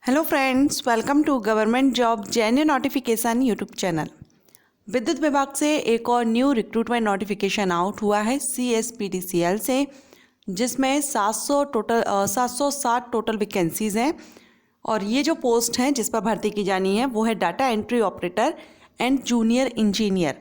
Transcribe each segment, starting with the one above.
Hello friends, welcome to government job genuine notification YouTube channel. विद्युत विभाग से एक और न्यू रिक्रूटमेंट नोटिफिकेशन आउट हुआ है CSPDCL से, जिसमें 760 टोटल वैकेंसीज़ हैं। और ये जो पोस्ट हैं जिस पर भर्ती की जानी है वो है data entry operator and junior engineer.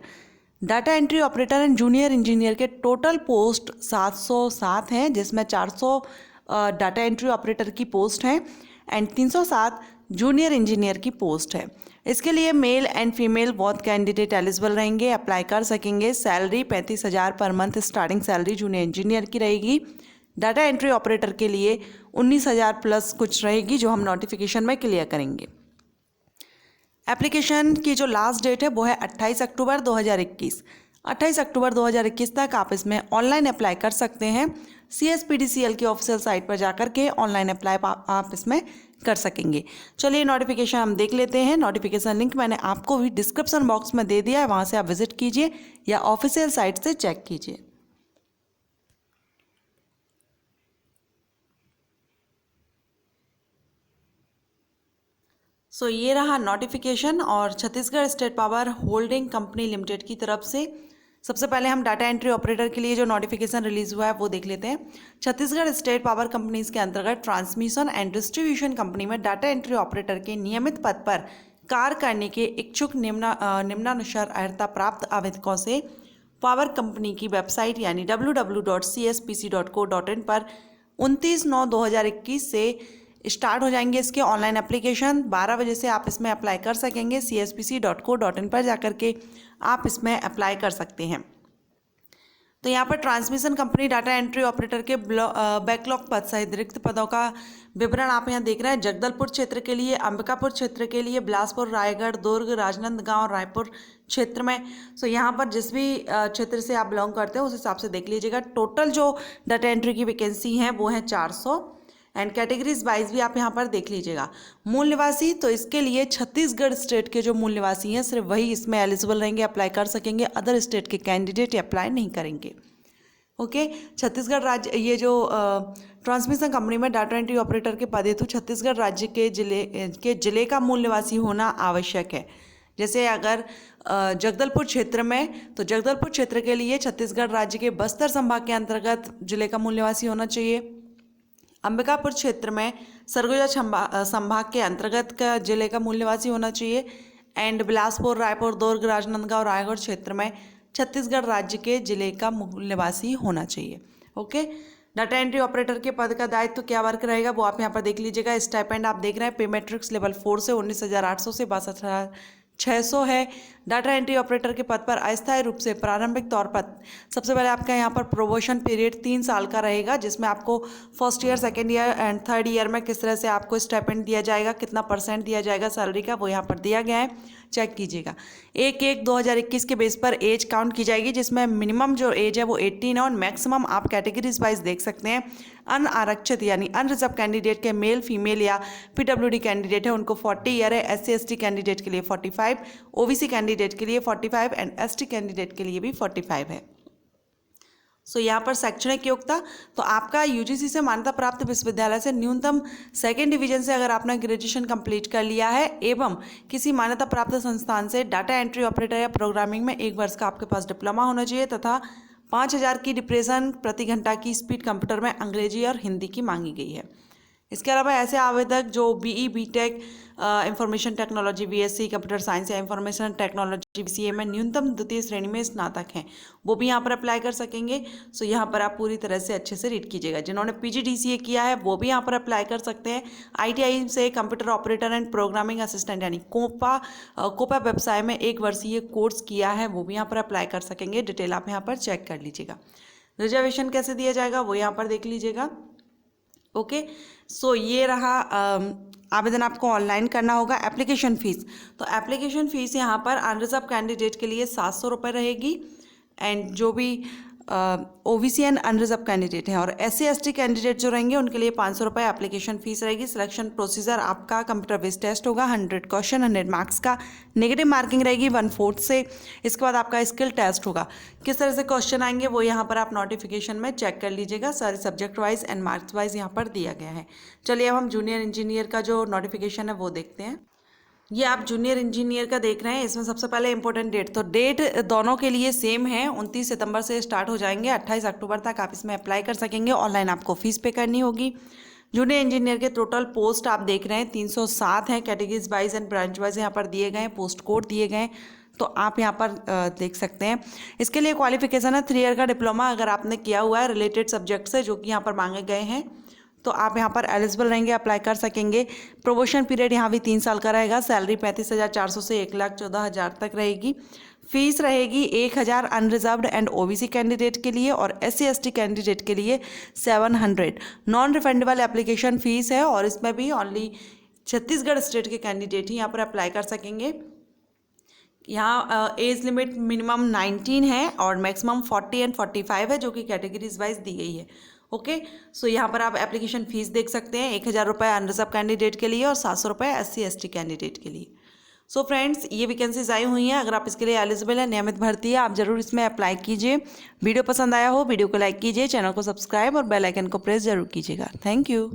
Data entry operator and junior engineer के टोटल पोस्ट 707 हैं, जिसमें 400 डाटा एंट्री ऑपरेटर की पोस्ट हैं एंड 307 जूनियर इंजीनियर की पोस्ट है। इसके लिए male and female both candidate eligible रहेंगे, अप्लाई कर सकेंगे। Salary 35,000 per month starting salary junior engineer की रहेगी। डाटा एंट्री ऑपरेटर के लिए 19,000 प्लस कुछ रहेगी, जो हम नोटिफिकेशन में क्लियर करेंगे। एप्लीकेशन की जो लास्ट डेट है वो है 28 अक्टूबर 2021। 28 अक्टूबर 2021 तक आप इसमें ऑनलाइन अप्लाई कर सकते हैं। CSPDCL की ऑफिशियल साइट पर जाकर के ऑनलाइन अप्लाई आप इसमें कर सकेंगे। चलिए नोटिफिकेशन हम देख लेते हैं। नोटिफिकेशन लिंक मैंने आपको भी डिस्क्रिप्शन बॉक्स में दे दिया है, वहाँ से आप विजिट कीजिए या ऑफिशियल साइट से चेक कीजिए। ये रहा नोटिफिकेशन और Chhattisgarh state power holding company limited की तरफ से। सबसे पहले हम डाटा एंट्री ऑपरेटर के लिए जो नोटिफिकेशन रिलीज हुआ है वो देख लेते हैं। छत्तीसगढ़ स्टेट पावर कंपनीज के अंतर्गत ट्रांसमिशन एंड डिस्ट्रीब्यूशन कंपनी में डाटा एंट्री ऑपरेटर के नियमित पद पर कार्य करने के इच्छुक निम्नानुसार अर्हता प्राप्त आवेदकों से पावर कंपनी की वेबसाइट यानी www.cspc.co.in पर 29/9/2021 से स्टार्ट हो जाएंगे इसके ऑनलाइन एप्लीकेशन। 12 बजे से आप इसमें अप्लाई कर सकेंगे। cspc.co.in पर जाकर के आप इसमें अप्लाई कर सकते हैं। तो यहाँ पर transmission company data entry operator के बैकलॉग पद सहित रिक्त पदों का विवरण आप यहाँ देख रहे हैं। जगदलपुर क्षेत्र के लिए, अंबिकापुर क्षेत्र के लिए, बिलासपुर, रायगढ़, दुर्ग, राजनांदगांव, रायपुर क्षेत्र में। यहाँ पर जिस भी क्षेत्र से आप बिलोंग करते हो उस हिसाब से देख लीजिएगा। टोटल जो डाटा एंट्री की वैकेंसी है वो है 400 एंड कैटेगरीज वाइज भी आप यहाँ पर देख लीजिएगा। मूल निवासी, तो इसके लिए छत्तीसगढ़ स्टेट के जो मूल निवासी हैं सिर्फ वही इसमें एलिजिबल रहेंगे, अप्लाई कर सकेंगे। अदर स्टेट के कैंडिडेट अप्लाई नहीं करेंगे। ओके, छत्तीसगढ़ राज्य, ये जो ट्रांसमिशन कंपनी में डाटा एंट्री ऑपरेटर के पद हेतु छत्तीसगढ़ राज्य के जिले का मूल निवासी होना आवश्यक है। जैसे अगर जगदलपुर क्षेत्र में, तो जगदलपुर क्षेत्र के लिए छत्तीसगढ़ राज्य के बस्तर संभाग के अंतर्गत जिले का मूल निवासी होना चाहिए। अंबिकापुर क्षेत्र में सरगुजा संभाग के अंतर्गत का जिले का मूल निवासी होना चाहिए। एंड बिलासपुर, रायपुर, दुर्ग, राजनांदगांव, रायगढ़ क्षेत्र में छत्तीसगढ़ राज्य के जिले का मूल निवासी होना चाहिए। ओके, डाटा एंट्री ऑपरेटर के पद का दायित्व क्या वर्क रहेगा वो आप यहाँ पर देख लीजिएगा। स्टाइपेंड आप देख रहे हैं, पे मैट्रिक्स लेवल 4 से 19,800 से 62,600 है। डाटा एंट्री ऑपरेटर के पद पर अस्थायी रूप से प्रारंभिक तौर पर सबसे पहले आपका यहाँ पर प्रोमोशन पीरियड 3 साल का रहेगा, जिसमें आपको first year, second year and third year में किस तरह से आपको स्टाइपेंड दिया जाएगा, कितना % दिया जाएगा सैलरी का, वो यहाँ पर दिया गया है, चेक कीजिएगा। 1/1/2021 के बेस पर एज काउंट की जाएगी, जिसमें मिनिमम जो एज है वो 18 है और मैक्सिमम आप कैटेगरीज वाइज देख सकते हैं। अनारक्षित यानी अनरिजर्व कैंडिडेट के मेल, फीमेल या PWD कैंडिडेट है उनको 40 ईयर है। SC/ST कैंडिडेट के लिए 45, OBC कैंडिडेट के लिए 45 एंड ST कैंडिडेट के लिए भी 45 है। यहाँ पर शैक्षणिक योग्यता, तो आपका UGC से मान्यता प्राप्त विश्वविद्यालय से न्यूनतम सेकेंड डिवीजन से अगर आपने ग्रेजुएशन कंप्लीट कर लिया है एवं किसी मान्यता प्राप्त संस्थान से डाटा एंट्री ऑपरेटर या प्रोग्रामिंग में 1 वर्ष का आपके पास डिप्लोमा होना चाहिए तथा 5,000 की डिप्रेशन प्रति घंटा की स्पीड कंप्यूटर में अंग्रेजी और हिंदी की मांगी गई है। इसके अलावा ऐसे आवेदक जो BE, BTech, information technology, BSc computer science या इंफॉर्मेशन टेक्नोलॉजी BCA में न्यूनतम द्वितीय श्रेणी में स्नातक हैं, वो भी यहाँ पर अप्लाई कर सकेंगे। यहाँ पर आप पूरी तरह से अच्छे से रीड कीजिएगा। जिन्होंने PGDCA किया है वो भी यहाँ पर अप्लाई कर सकते हैं। ITI से computer operator and programming assistant यानी कोपा व्यवसाय में 1 वर्षीय कोर्स किया है, वो भी यहाँ पर अप्लाई कर सकेंगे। डिटेल आप यहाँ पर चेक कर लीजिएगा। रिजर्वेशन कैसे दिया जाएगा वो यहाँ पर देख लीजिएगा। ओके, ये रहा आवेदन आपको ऑनलाइन करना होगा। एप्लीकेशन फ़ीस, तो एप्लीकेशन फ़ीस यहाँ पर अनरिजर्व कैंडिडेट के लिए 700 रुपये रहेगी एंड जो भी ओबीसी एंड अनरिजर्व कैंडिडेट हैं। और SC ST कैंडिडेट जो रहेंगे उनके लिए 500 रुपये एप्लीकेशन फ़ीस रहेगी। सिलेक्शन प्रोसीजर आपका कंप्यूटर बेस्ड टेस्ट होगा, 100 क्वेश्चन 100 मार्क्स का, नेगेटिव मार्किंग रहेगी 1/4 से। इसके बाद आपका स्किल टेस्ट होगा। किस तरह से क्वेश्चन आएंगे वो यहाँ पर आप नोटिफिकेशन में चेक कर लीजिएगा। सारे subject wise and marks wise यहाँ पर दिया गया है। चलिए अब हम जूनियर इंजीनियर का जो नोटिफिकेशन है वो देखते हैं। ये आप जूनियर इंजीनियर का देख रहे हैं। इसमें सबसे पहले इंपॉर्टेंट डेट, तो डेट दोनों के लिए सेम है, 29 सितंबर से स्टार्ट हो जाएंगे, 28 अक्टूबर तक आप इसमें अप्लाई कर सकेंगे। ऑनलाइन आपको फीस पे करनी होगी। जूनियर इंजीनियर के टोटल पोस्ट आप देख रहे हैं 307 हैं। Categories wise and branch wise यहाँ पर दिए गए हैं, पोस्ट कोड दिए गए हैं, तो आप यहाँ पर देख सकते हैं। इसके लिए क्वालिफिकेशन है 3 ईयर का डिप्लोमा अगर आपने किया हुआ है रिलेटेड सब्जेक्ट से, जो कि यहाँ पर मांगे गए हैं, तो आप यहाँ पर एलिजिबल रहेंगे, अप्लाई कर सकेंगे। प्रोमोशन पीरियड यहाँ भी 3 साल का रहेगा। सैलरी 35,400 से 1,14,000 तक रहेगी। फीस रहेगी 1,000 अनरिजर्व्ड एंड ओबीसी कैंडिडेट के लिए, और SC ST कैंडिडेट के लिए 700। नॉन रिफंडेबल एप्लीकेशन फ़ीस है, और इसमें भी ओनली छत्तीसगढ़ स्टेट के कैंडिडेट ही यहाँ पर अप्लाई कर सकेंगे। यहाँ एज लिमिट मिनिमम 19 है और मैक्सिमम 40 एंड 45 है, जो कि कैटेगरीज वाइज दी गई है। ओके, सो यहाँ पर आप एप्लीकेशन फ़ीस देख सकते हैं, 1,000 रुपये अनरिजर्व कैंडिडेट के लिए और 700 रुपये SC ST कैंडिडेट के लिए। सो फ्रेंड्स, ये वैकेंसीज आई हुई हैं। अगर आप इसके लिए एलिजिबल है, नियमित भर्ती है, आप जरूर इसमें अप्लाई कीजिए। वीडियो पसंद आया हो वीडियो को लाइक कीजिए, चैनल को सब्सक्राइब और बेल आइकन को प्रेस जरूर कीजिएगा। Thank you.